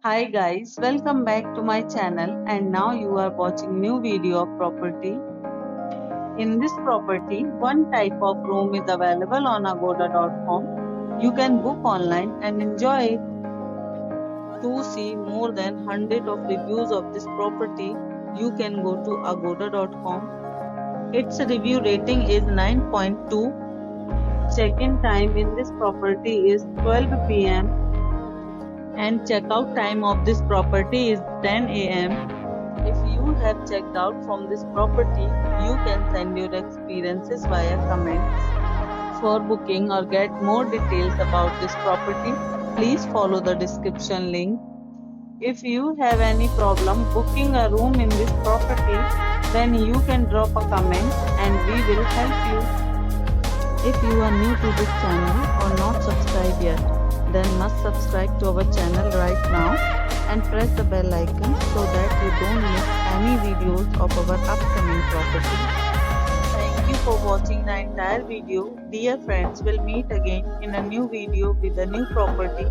Hi guys, welcome back to my channel and now you are watching new video of property. In this property, one type of room is available on agoda.com. You can book online and enjoy it. To see more than 100 of reviews of this property, you can go to agoda.com. Its review rating is 9.2. Check-in time in this property is 12 p.m. and checkout time of this property is 10 a.m. If you have checked out from this property, you can send your experiences via comments. For booking or get more details about this property, please follow the description link. If you have any problem booking a room in this property, then you can drop a comment and we will help you. If you are new to this channel or not subscribed yet, then must subscribe to our channel right now and press the bell icon so that you don't miss any videos of our upcoming property. Thank you for watching the entire video. Dear friends, we'll meet again in a new video with a new property.